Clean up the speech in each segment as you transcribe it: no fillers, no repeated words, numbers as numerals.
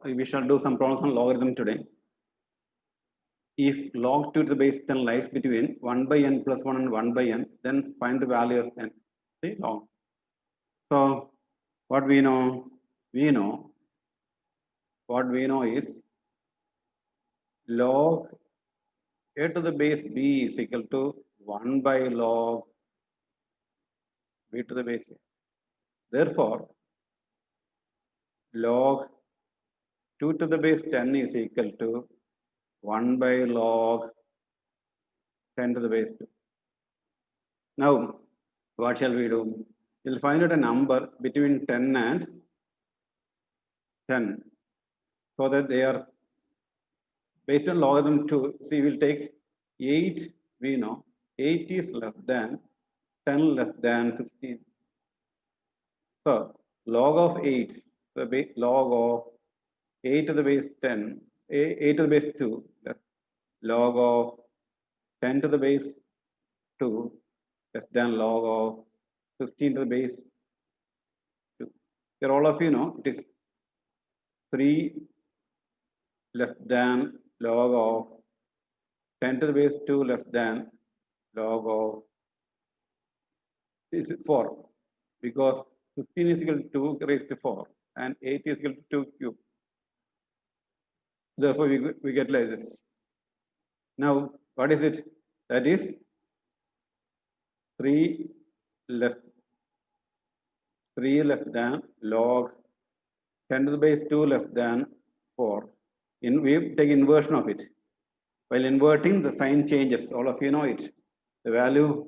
we shall do some problems on logarithm today. If log 2 to the base 10 lies between 1 by n plus 1 and 1 by n, then find the value of n. See, log. So what we know? What we know is log a to the base b is equal to 1 by log b to the base a. Therefore, log 2 to the base 10 is equal to 1 by log 10 to the base 2. Now, what shall we do? We'll find out a number between 10 and 10 so that they are based on logarithm 2. See, we'll take 8, we know 8 is less than 10 less than 16. So, log of 8, the base log of 8 to the base 10, 8 to the base 2, that's log of 10 to the base 2 less than log of 16 to the base 2. Here all of you know it is 3 less than log of 10 to the base 2 less than log of is 4, because 16 is equal to 2 raised to 4 and 8 is equal to 2 cube. Therefore, we get like this. Now, what is it? That is 3 less than log 10 to the base 2 less than 4. We take inversion of it. While inverting, the sign changes. All of you know it. The value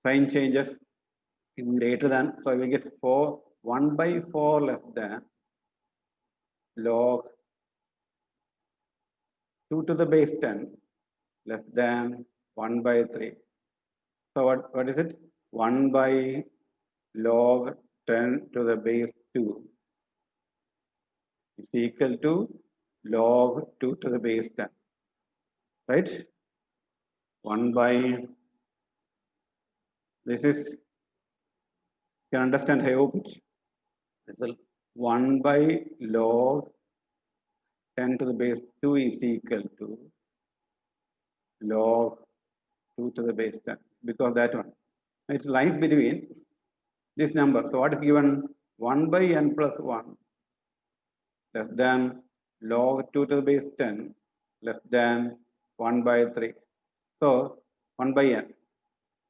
sign changes greater than. So we get 1 by 4 less than log 2 to the base 10 less than 1 by 3. So what is it? 1 by log 10 to the base 2 is equal to log 2 to the base 10. Right? 1 by, this is, you can understand, I hope it. This is 1 by log 10 to the base 2 is equal to log 2 to the base 10, because that one. It lies between this number. So what is given? 1 by n plus 1 less than log 2 to the base 10 less than 1 by 3. So 1 by n.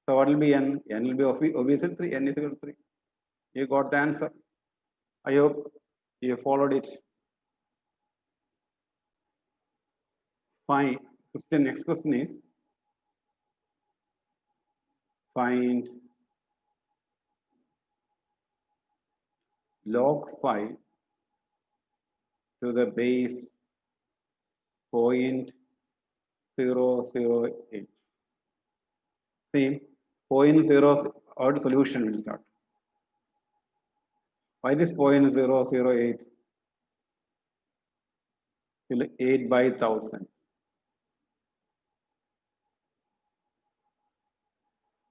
So what will be n? N will be obviously 3. N is equal to 3. You got the answer. I hope you followed it. Fine. Next question is find log 5 to the base 0.008. See, 0.0, our solution will start. Why this 0.008? 8 by 1000.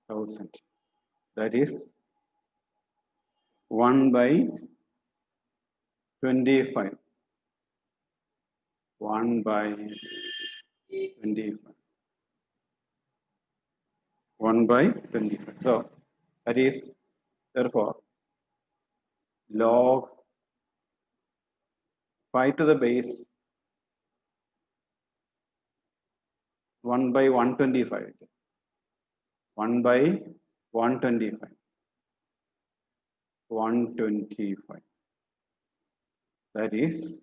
1000. That is 1 by 25. 1 by 25. 1 by 25. So that is therefore log 5 to the base 1 by 125. 1 by 125. 125. That is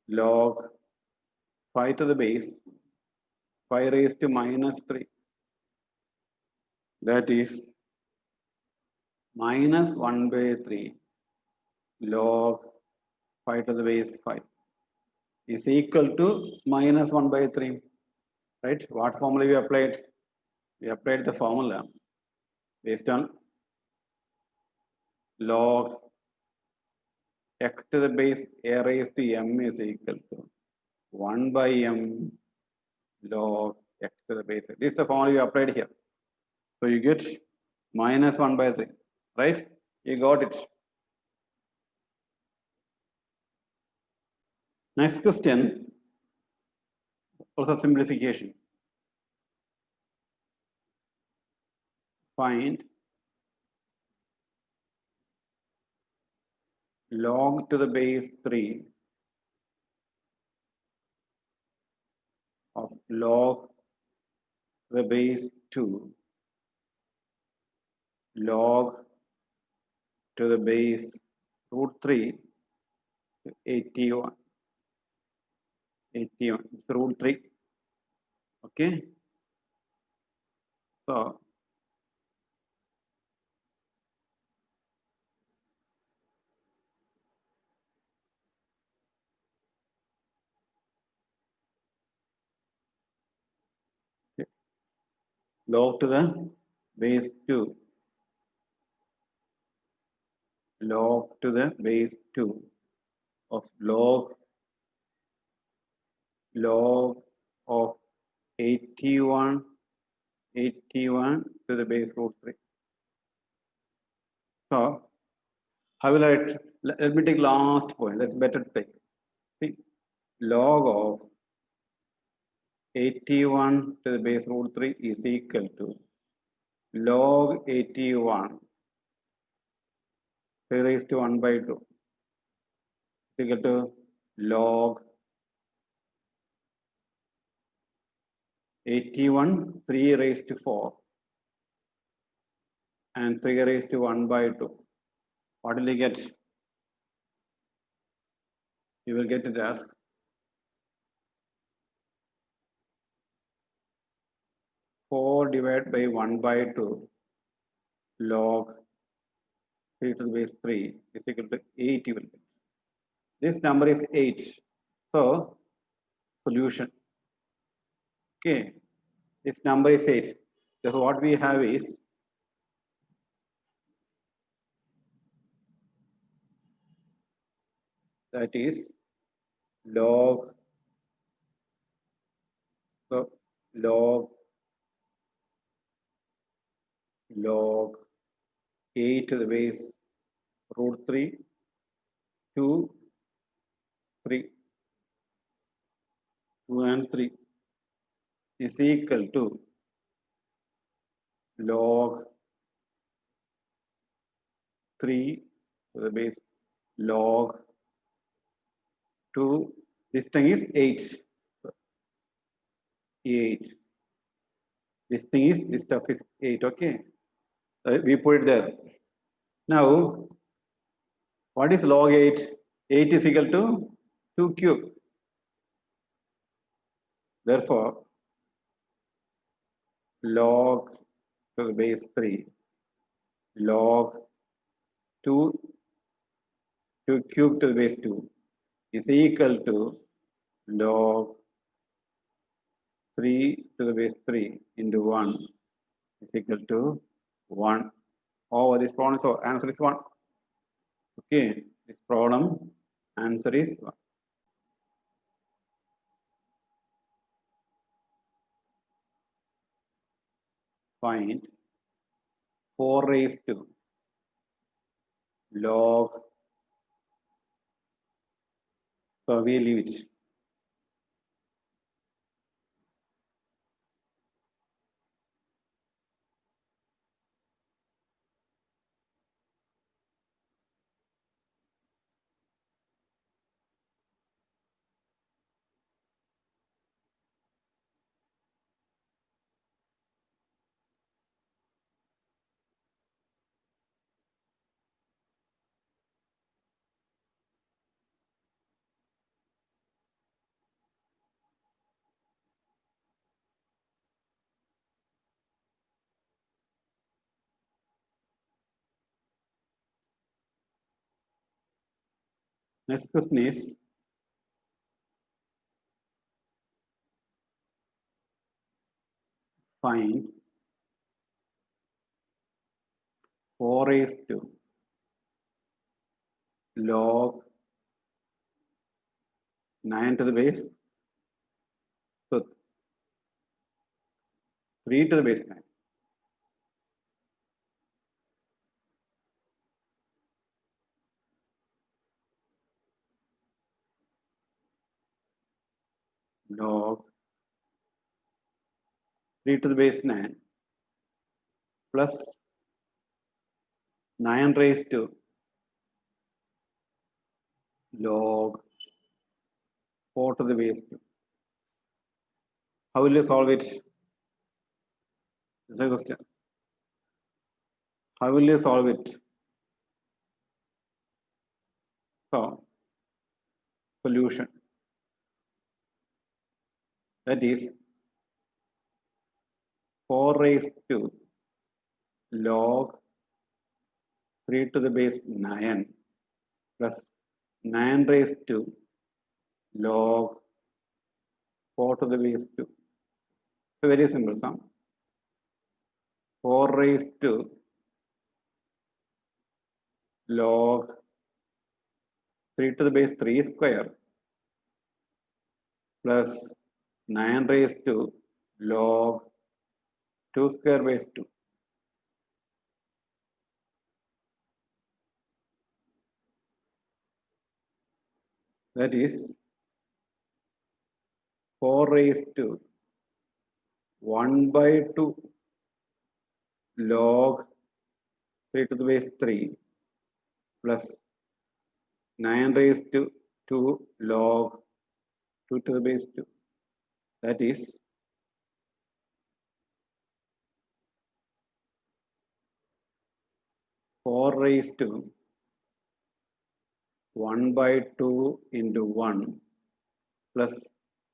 log 5 to the base 5 raised to minus 3. That is minus 1 by 3 log 5 to the base 5 is equal to minus 1 by 3. Right? What formula we applied? We applied the formula based on log x to the base a raised to m is equal to 1 by m log x to the base. This is the formula we applied here. So you get minus 1 by 3. Right? You got it. Next question, also simplification. Find log to the base 3 of log to the base 2 log to the base root 3 to 81. 81, it's root 3. Okay. So log to the base 2 log to the base 2 of log of 81 to the base root 3. So how will I, let me take last point, that's better to take. See, log of 81 to the base root 3 is equal to log 81 3 raised to 1 by 2 is equal to log 81 3 raised to 4 and 3 raised to 1 by 2. What will you get? You will get it as 4 divided by 1 by 2 log 3 to the base 3 is equal to 8 you will get. This number is 8. So solution. Okay. This number is 8. So what we have is that is log, so log 8 to the base root 3 2 3 2 and 3 is equal to log 3 to the base log 2, this thing is 8. So 8. This thing is, this stuff is 8, okay? We put it there. Now, what is log 8? 8 is equal to 2 cube. Therefore, log to the base 3 log 2 cube to the base 2 is equal to log 3 to the base 3 into 1 is equal to 1. Over this problem, so answer is 1. Okay, this problem answer is 1. Find 4 raised to log, so we leave it. Next question is find 4 raised to log 9 to the base, so 3 to the base 9. log 3 to the base 9 plus 9 raised to log 4 to the base 2. How will you solve it? This is a question. How will you solve it? So, solution. That is 4 raised to log 3 to the base 9 plus 9 raised to log 4 to the base 2. It's a very simple sum. 4 raised to log 3 to the base 3 square plus 9 raised to log 2 square base 2. That is 4 raised to 1 by 2 log 3 to the base 3 plus 9 raised to 2 log 2 to the base 2. That is 4 raised to 1 by 2 into 1 plus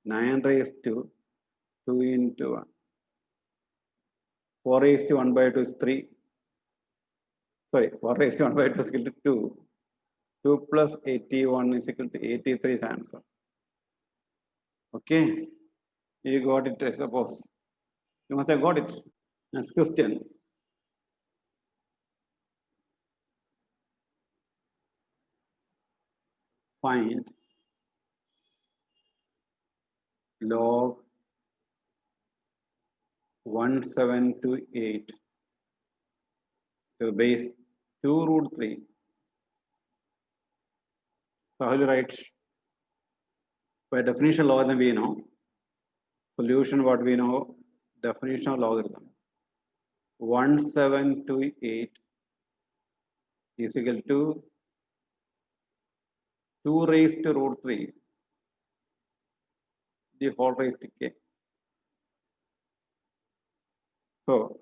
9 raised to 2 into 1. 4 raised to 1 by 2 is 3. Sorry, 4 raised to 1 by 2 is equal to 2. 2 plus 81 is equal to 83 is answer. Okay, you got it, I suppose. You must have got it. Next question. Find log 1728 to the base 2 root 3. So how do you write? By definition logarithm we know. Solution what we know, definition of logarithm. 1728 is equal to 2 raised to root 3, the whole raised to k. So,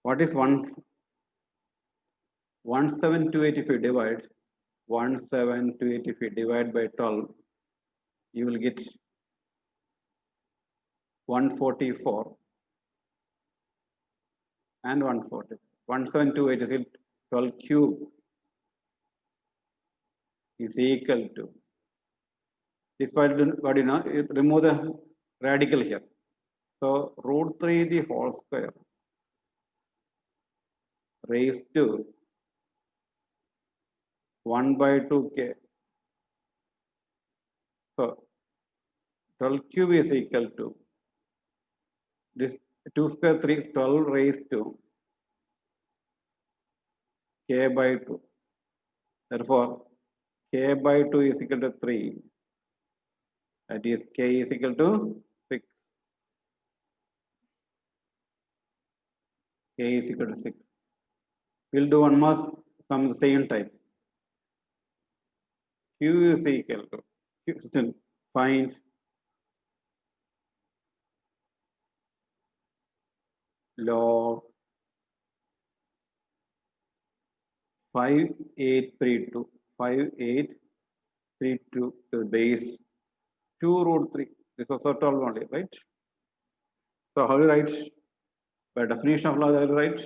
what is 1728 if you divide 1728 if you divide by 12, you will get 144 and 140. 1728 is equal to 12 cube is equal to this. What you know, remove the radical here. So root 3 the whole square raised to 1 by 2k. So 12 cube is equal to this 2 square 3, 12 raised to k by 2. Therefore, k by 2 is equal to 3. That is k is equal to 6. K is equal to 6. We'll do one more sum the same type. Q is equal to, still find log 5832 to the base 2 root 3. This is also 12 only, right? So how do you write? By definition of log, how do you write?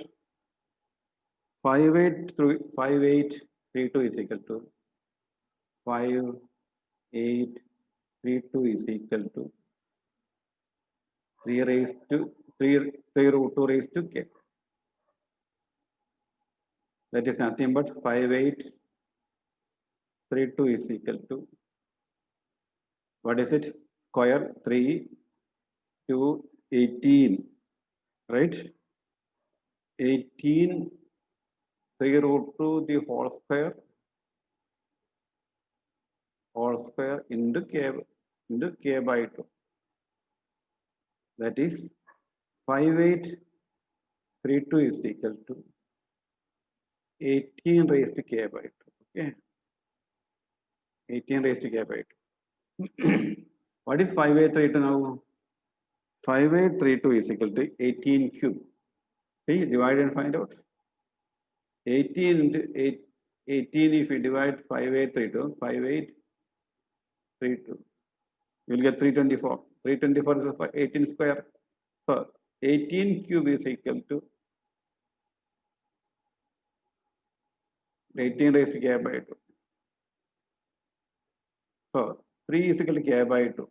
5832 is equal to 5832 is equal to 3 raised to 3 root 2 raised to k. That is nothing but 5832 is equal to, what is it? Square 3 to 18, right? 18 3 root 2 the whole square into k into k by 2. That is 5832 is equal to 18 raised to k by 2. Okay. 18 raised to k by 2. What is 5832 now? 5832 is equal to 18 cube. See, divide and find out. 18 into 18 if you divide 5832, 5832, you will get 324. 324 is 18 square. So 18 cube is equal to 18 raised to k by 2. So 3 is equal to k by 2.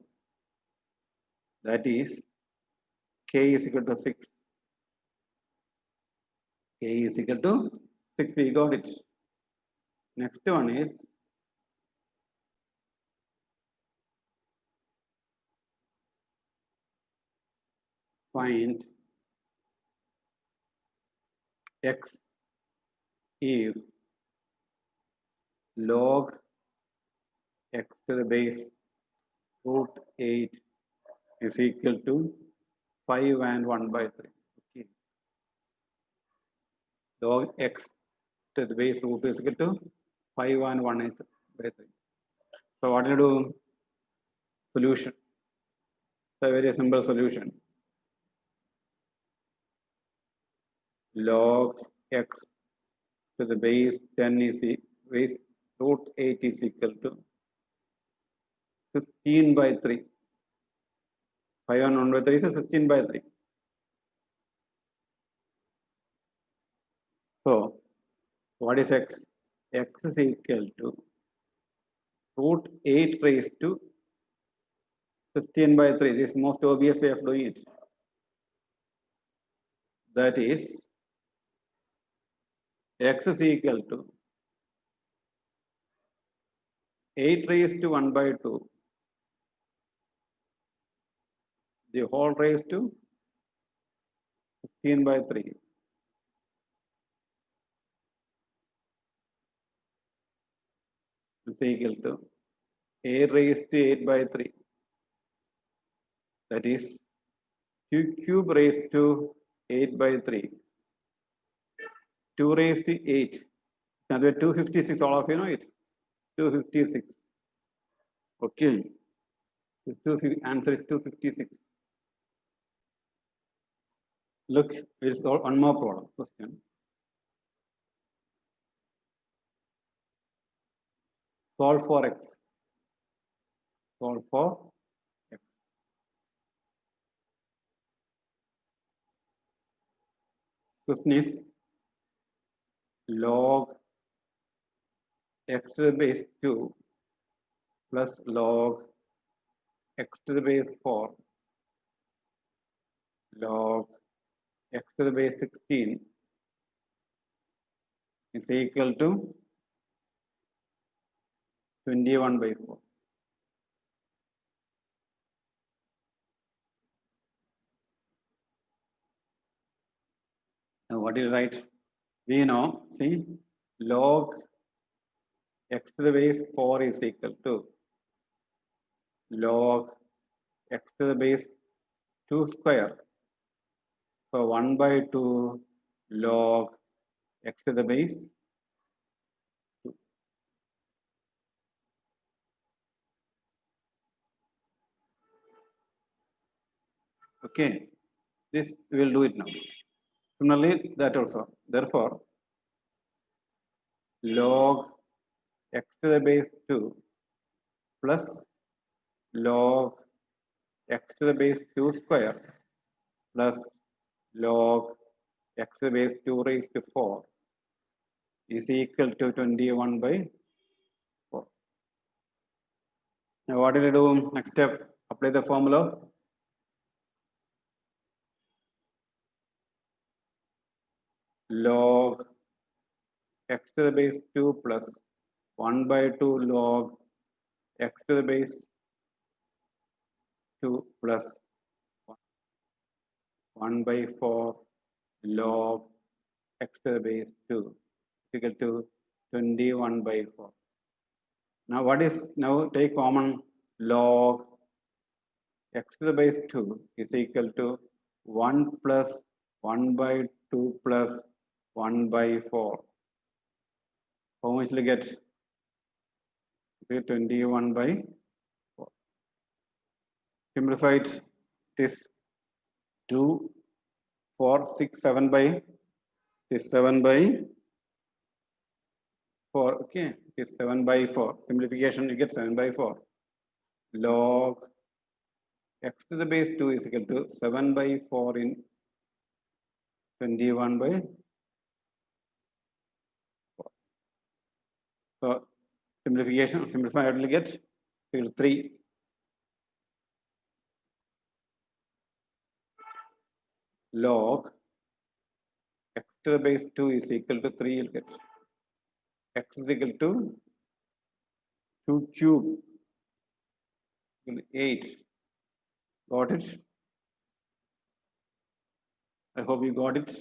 That is k is equal to 6. K is equal to 6. We got it. Next one is find x if log x to the base root 8 is equal to 5 and 1 by 3. Okay. Log x to the base root is equal to 5 and 1 by 3. So what do you do? Solution. It's a very simple solution. Log x to the base 10 is base root 8 is equal to 16 by 3. 5 and 1 by 3 is 16 by 3. So what is x? X is equal to root 8 raised to 16 by 3. This is most obvious way of doing it. That is x is equal to 8 raised to 1 by 2, the whole raised to 16 by 3 is equal to a raised to 8 by 3. That is q cube raised to 8 by 3. 2 raised to 8. Now 256, all of you know it. 256. Okay. This answer is 256. Look, we'll solve one more problem. Question. Solve for x. Solve for x. Question is log x to the base 2 plus log x to the base 4 log x to the base 16 is equal to 21 by 4. Now what do you write? We know, see, log x to the base 4 is equal to log x to the base 2 square. So 1 by 2 log x to the base 2. Okay, this we will do it now. Similarly, that also. Therefore, log x to the base 2 plus log x to the base 2 square plus log x to the base 2 raised to 4 is equal to 21 by 4. Now what will you do? Next step, apply the formula. Log x to the base 2 plus 1 by 2 log x to the base 2 plus 1 by 4 log x to the base 2 is equal to 21 by 4. Now what is, now take common log x to the base 2 is equal to 1 plus 1 by 2 plus 1 by 4. How much will you get? 21 by 4. Simplified, it is 2, 4, 6, 7 by, it is 7 by 4. Okay, it is 7 by 4. Simplification, you get 7 by 4. Log x to the base 2 is equal to 7 by 4 in 21 by 4. So simplification, simplify, I will get 3. Log x to the base 2 is equal to 3, you'll get x is equal to 2 cube, 8. Got it? I hope you got it.